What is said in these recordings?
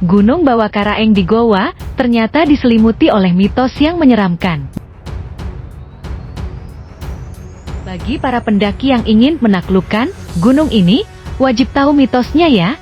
Gunung Bawakaraeng di Goa ternyata diselimuti oleh mitos yang menyeramkan. Bagi para pendaki yang ingin menaklukkan gunung ini, wajib tahu mitosnya ya.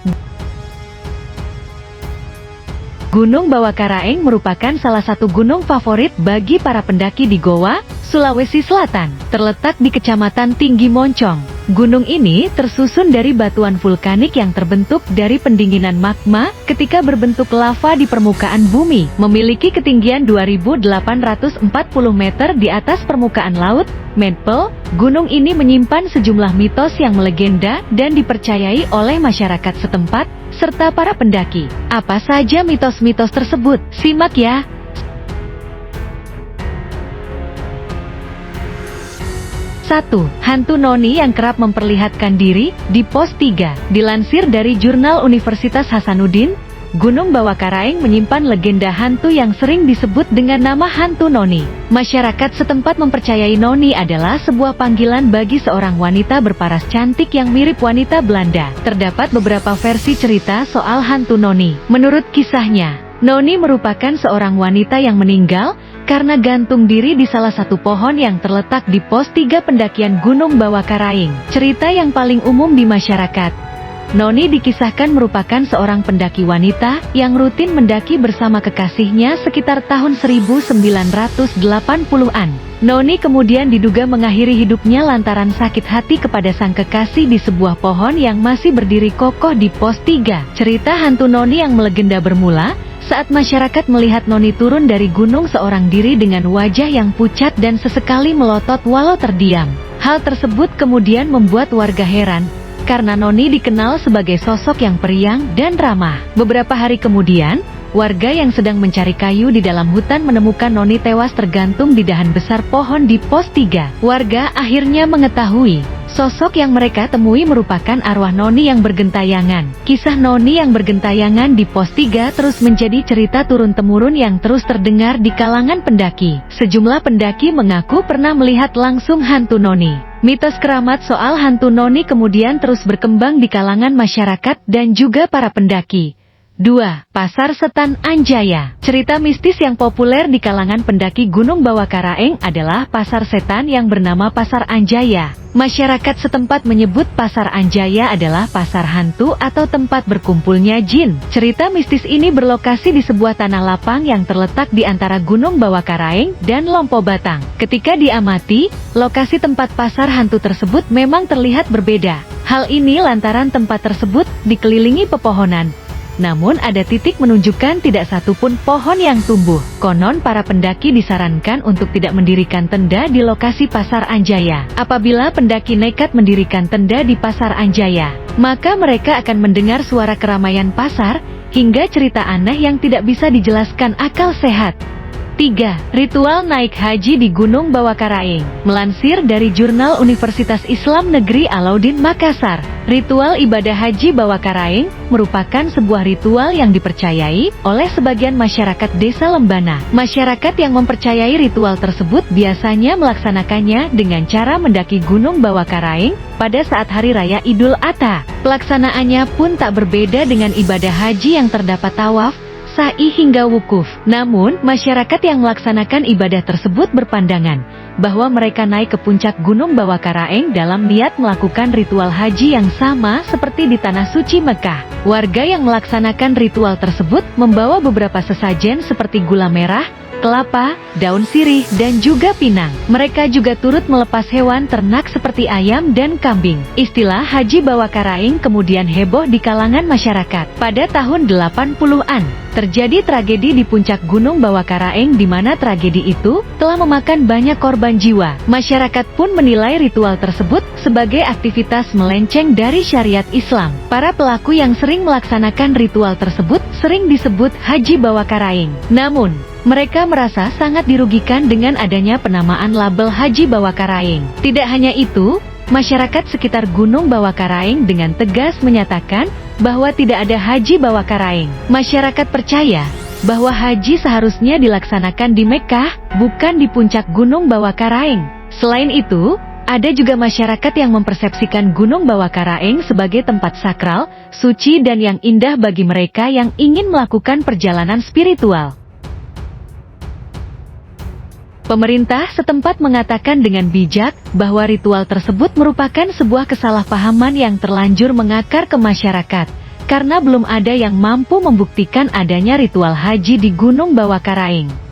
Gunung Bawakaraeng merupakan salah satu gunung favorit bagi para pendaki di Goa, Sulawesi Selatan. Terletak di Kecamatan Tinggi Moncong. Gunung ini tersusun dari batuan vulkanik yang terbentuk dari pendinginan magma ketika berbentuk lava di permukaan bumi. Memiliki ketinggian 2.840 meter di atas permukaan laut, Menpel, gunung ini menyimpan sejumlah mitos yang melegenda dan dipercayai oleh masyarakat setempat, serta para pendaki. Apa saja mitos-mitos tersebut? Simak ya! 1. Hantu noni yang kerap memperlihatkan diri di pos 3. Dilansir dari Jurnal Universitas Hasanuddin, Gunung Bawakaraeng menyimpan legenda hantu yang sering disebut dengan nama hantu noni. Masyarakat setempat mempercayai noni adalah sebuah panggilan bagi seorang wanita berparas cantik yang mirip wanita Belanda. Terdapat beberapa versi cerita soal hantu noni. Menurut kisahnya, noni merupakan seorang wanita yang meninggal karena gantung diri di salah satu pohon yang terletak di pos 3 pendakian Gunung Bawakaraeng. Cerita yang paling umum di masyarakat, noni dikisahkan merupakan seorang pendaki wanita yang rutin mendaki bersama kekasihnya sekitar tahun 1980-an. Noni kemudian diduga mengakhiri hidupnya lantaran sakit hati kepada sang kekasih di sebuah pohon yang masih berdiri kokoh di pos 3. Cerita hantu noni yang melegenda bermula saat masyarakat melihat noni turun dari gunung seorang diri dengan wajah yang pucat dan sesekali melotot walau terdiam. Hal tersebut kemudian membuat warga heran, karena noni dikenal sebagai sosok yang periang dan ramah. Beberapa hari kemudian, warga yang sedang mencari kayu di dalam hutan menemukan noni tewas tergantung di dahan besar pohon di pos 3. Warga akhirnya mengetahui sosok yang mereka temui merupakan arwah noni yang bergentayangan. Kisah noni yang bergentayangan di pos 3 terus menjadi cerita turun-temurun yang terus terdengar di kalangan pendaki. Sejumlah pendaki mengaku pernah melihat langsung hantu noni. Mitos keramat soal hantu noni kemudian terus berkembang di kalangan masyarakat dan juga para pendaki. 2. Pasar Setan Anjaya. Cerita mistis yang populer di kalangan pendaki Gunung Bawakaraeng adalah pasar setan yang bernama Pasar Anjaya. Masyarakat setempat menyebut Pasar Anjaya adalah pasar hantu atau tempat berkumpulnya jin. Cerita mistis ini berlokasi di sebuah tanah lapang yang terletak di antara Gunung Bawakaraeng dan Lompo Batang. Ketika diamati, lokasi tempat pasar hantu tersebut memang terlihat berbeda. Hal ini lantaran tempat tersebut dikelilingi pepohonan. Namun ada titik menunjukkan tidak satupun pohon yang tumbuh. Konon para pendaki disarankan untuk tidak mendirikan tenda di lokasi Pasar Anjaya. Apabila pendaki nekat mendirikan tenda di Pasar Anjaya, maka mereka akan mendengar suara keramaian pasar, hingga cerita aneh yang tidak bisa dijelaskan akal sehat. 3. Ritual naik haji di Gunung Bawakaraeng. Melansir dari Jurnal Universitas Islam Negeri Alauddin Makassar, ritual ibadah haji Bawakaraeng merupakan sebuah ritual yang dipercayai oleh sebagian masyarakat desa Lembana. Masyarakat yang mempercayai ritual tersebut biasanya melaksanakannya dengan cara mendaki Gunung Bawakaraeng pada saat Hari Raya Idul Adha. Pelaksanaannya pun tak berbeda dengan ibadah haji yang terdapat tawaf, sa'i hingga wukuf. Namun, masyarakat yang melaksanakan ibadah tersebut berpandangan bahwa mereka naik ke puncak Gunung Bawakaraeng dalam niat melakukan ritual haji yang sama seperti di Tanah Suci Mekah. Warga yang melaksanakan ritual tersebut membawa beberapa sesajen seperti gula merah, kelapa, daun sirih, dan juga pinang. Mereka juga turut melepas hewan ternak seperti ayam dan kambing. Istilah Haji Bawakaraeng kemudian heboh di kalangan masyarakat. Pada tahun 80-an, terjadi tragedi di puncak Gunung Bawakaraeng di mana tragedi itu telah memakan banyak korban jiwa. Masyarakat pun menilai ritual tersebut sebagai aktivitas melenceng dari syariat Islam. Para pelaku yang sering melaksanakan ritual tersebut sering disebut Haji Bawakaraeng. Namun, mereka merasa sangat dirugikan dengan adanya penamaan label Haji Bawakaraeng. Tidak hanya itu, masyarakat sekitar Gunung Bawakaraeng dengan tegas menyatakan bahwa tidak ada Haji Bawakaraeng. Masyarakat percaya bahwa haji seharusnya dilaksanakan di Mekkah, bukan di puncak Gunung Bawakaraeng. Selain itu, Ada juga masyarakat yang mempersepsikan Gunung Bawakaraeng sebagai tempat sakral, suci dan yang indah bagi mereka yang ingin melakukan perjalanan spiritual. Pemerintah setempat mengatakan dengan bijak bahwa ritual tersebut merupakan sebuah kesalahpahaman yang terlanjur mengakar ke masyarakat, karena belum ada yang mampu membuktikan adanya ritual haji di Gunung Bawakaraeng.